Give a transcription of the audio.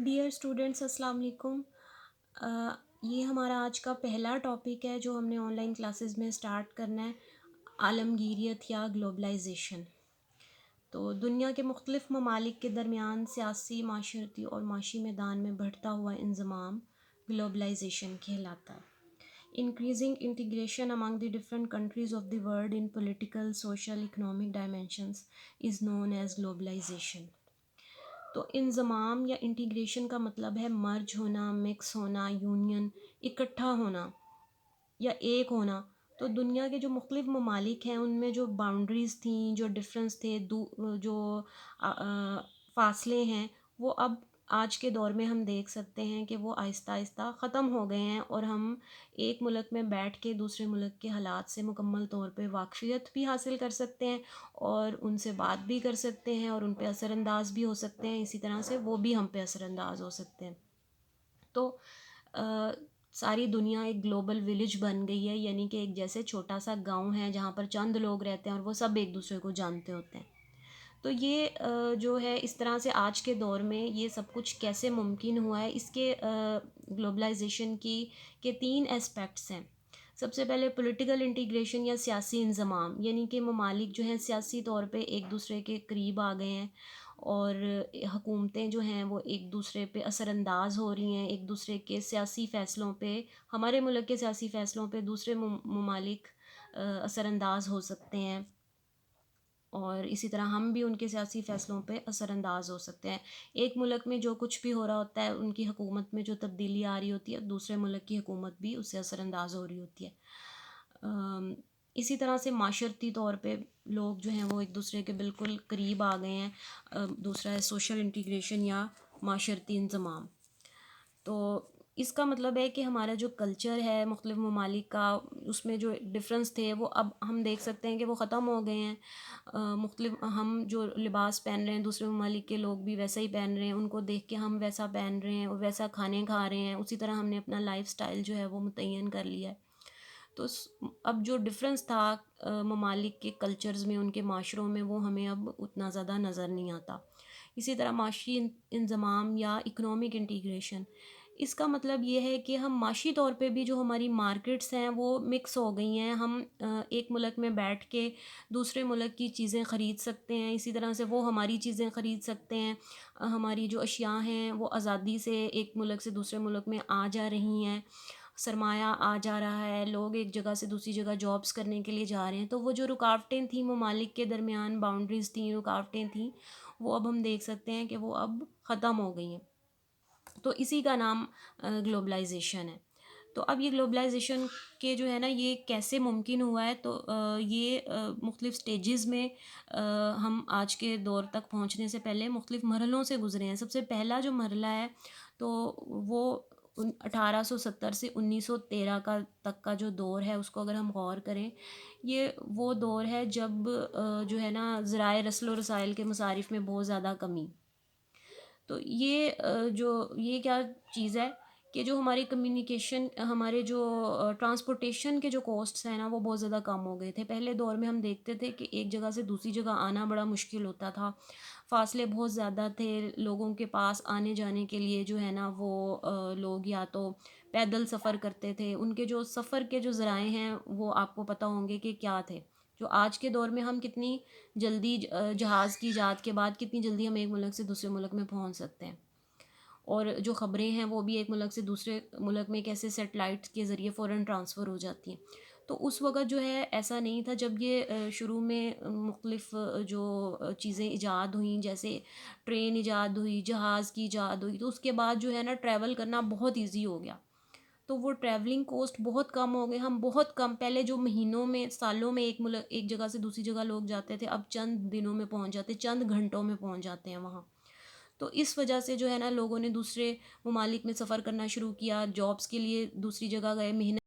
Dear students, السلام علیکم۔ یہ ہمارا آج کا پہلا ٹاپک ہے جو ہم نے آن لائن کلاسز میں اسٹارٹ کرنا ہے، عالمگیریت یا گلوبلائزیشن۔ تو دنیا کے مختلف ممالک کے درمیان سیاسی، معاشرتی اور معاشی میدان میں بڑھتا ہوا انضمام گلوبلائزیشن کہلاتا ہے۔ Increasing integration among the different countries of the world in political, social, economic dimensions is known as globalization۔ تو انضمام یا انٹیگریشن کا مطلب ہے مرج ہونا، مکس ہونا، یونین، اکٹھا ہونا یا ایک ہونا۔ تو دنیا کے جو مختلف ممالک ہیں ان میں جو باؤنڈریز تھیں، جو ڈفرینس تھے، جو فاصلے ہیں، وہ اب آج کے دور میں ہم دیکھ سکتے ہیں کہ وہ آہستہ آہستہ ختم ہو گئے ہیں، اور ہم ایک ملک میں بیٹھ کے دوسرے ملک کے حالات سے مکمل طور پہ واقفیت بھی حاصل کر سکتے ہیں، اور ان سے بات بھی کر سکتے ہیں، اور ان پہ اثر انداز بھی ہو سکتے ہیں، اسی طرح سے وہ بھی ہم پہ اثر انداز ہو سکتے ہیں۔ تو ساری دنیا ایک گلوبل ولیج بن گئی ہے، یعنی کہ ایک جیسے چھوٹا سا گاؤں ہے جہاں پر چند لوگ رہتے ہیں اور وہ سب ایک دوسرے کو جانتے ہوتے ہیں۔ تو یہ جو ہے اس طرح سے آج کے دور میں یہ سب کچھ کیسے ممکن ہوا ہے، اس کے گلوبلائزیشن کے تین اسپیکٹس ہیں۔ سب سے پہلے پولیٹیکل انٹیگریشن یا سیاسی انضمام، یعنی کہ ممالک جو ہیں سیاسی طور پہ ایک دوسرے کے قریب آ گئے ہیں، اور حکومتیں جو ہیں وہ ایک دوسرے پہ اثر انداز ہو رہی ہیں، ایک دوسرے کے سیاسی فیصلوں پہ، ہمارے ملک کے سیاسی فیصلوں پہ دوسرے ممالک اثر انداز ہو سکتے ہیں، اور اسی طرح ہم بھی ان کے سیاسی فیصلوں پہ اثر انداز ہو سکتے ہیں۔ ایک ملک میں جو کچھ بھی ہو رہا ہوتا ہے، ان کی حکومت میں جو تبدیلی آ رہی ہوتی ہے، دوسرے ملک کی حکومت بھی اس سے اثر انداز ہو رہی ہوتی ہے۔ اسی طرح سے معاشرتی طور پہ لوگ جو ہیں وہ ایک دوسرے کے بالکل قریب آ گئے ہیں۔ دوسرا ہے سوشل انٹیگریشن یا معاشرتی انضمام۔ تو اس کا مطلب ہے کہ ہمارا جو کلچر ہے مختلف ممالک کا، اس میں جو ڈفرینس تھے وہ اب ہم دیکھ سکتے ہیں کہ وہ ختم ہو گئے ہیں۔ مختلف ہم جو لباس پہن رہے ہیں دوسرے ممالک کے لوگ بھی ویسا ہی پہن رہے ہیں، ان کو دیکھ کے ہم ویسا پہن رہے ہیں اور ویسا کھانے کھا رہے ہیں، اسی طرح ہم نے اپنا لائف سٹائل جو ہے وہ متعین کر لیا ہے۔ تو اب جو ڈفرینس تھا ممالک کے کلچرز میں، ان کے معاشروں میں، وہ ہمیں اب اتنا زیادہ نظر نہیں آتا۔ اسی طرح معاشی انضمام یا اکنامک انٹیگریشن، اس کا مطلب یہ ہے کہ ہم معاشی طور پہ بھی جو ہماری مارکیٹس ہیں وہ مکس ہو گئی ہیں، ہم ایک ملک میں بیٹھ کے دوسرے ملک کی چیزیں خرید سکتے ہیں، اسی طرح سے وہ ہماری چیزیں خرید سکتے ہیں، ہماری جو اشیاء ہیں وہ آزادی سے ایک ملک سے دوسرے ملک میں آ جا رہی ہیں، سرمایہ آ جا رہا ہے، لوگ ایک جگہ سے دوسری جگہ جابس کرنے کے لیے جا رہے ہیں۔ تو وہ جو رکاوٹیں تھیں ممالک کے درمیان، باؤنڈریز تھیں، رکاوٹیں تھیں، وہ اب ہم دیکھ سکتے ہیں کہ وہ اب ختم ہو گئی ہیں۔ تو اسی کا نام گلوبلائزیشن ہے۔ تو اب یہ گلوبلائزیشن کے جو ہے نا یہ کیسے ممکن ہوا ہے، تو یہ مختلف سٹیجز میں ہم آج کے دور تک پہنچنے سے پہلے مختلف مرحلوں سے گزرے ہیں۔ سب سے پہلا جو مرحلہ ہے تو وہ 1870 سے 1913 تک کا جو دور ہے، اس کو اگر ہم غور کریں، یہ وہ دور ہے جب جو ہے نا ذرائع رسل و رسائل کے مصارف میں بہت زیادہ کمی۔ تو یہ کیا چیز ہے کہ جو ہماری کمیونیکیشن، ہمارے جو ٹرانسپورٹیشن کے جو کوسٹس ہیں نا وہ بہت زیادہ کم ہو گئے تھے۔ پہلے دور میں ہم دیکھتے تھے کہ ایک جگہ سے دوسری جگہ آنا بڑا مشکل ہوتا تھا، فاصلے بہت زیادہ تھے، لوگوں کے پاس آنے جانے کے لیے جو ہے نا وہ لوگ یا تو پیدل سفر کرتے تھے، ان کے جو سفر کے جو ذرائع ہیں وہ آپ کو پتہ ہوں گے کہ کیا تھے۔ جو آج کے دور میں ہم کتنی جلدی جہاز کی ایجاد کے بعد کتنی جلدی ہم ایک ملک سے دوسرے ملک میں پہنچ سکتے ہیں، اور جو خبریں ہیں وہ بھی ایک ملک سے دوسرے ملک میں کیسے سیٹلائٹ کے ذریعے فوراً ٹرانسفر ہو جاتی ہیں۔ تو اس وقت جو ہے ایسا نہیں تھا، جب یہ شروع میں مختلف جو چیزیں ایجاد ہوئیں، جیسے ٹرین ایجاد ہوئی، جہاز کی ایجاد ہوئی، تو اس کے بعد جو ہے نا ٹریول کرنا بہت ایزی ہو گیا۔ تو وہ ٹریولنگ کوسٹ بہت کم ہو گئے، ہم بہت کم، پہلے جو مہینوں میں، سالوں میں ایک جگہ سے دوسری جگہ لوگ جاتے تھے، اب چند دنوں میں پہنچ جاتے، چند گھنٹوں میں پہنچ جاتے ہیں وہاں۔ تو اس وجہ سے جو ہے نا لوگوں نے دوسرے ممالک میں سفر کرنا شروع کیا، جابس کے لیے دوسری جگہ گئے، محنت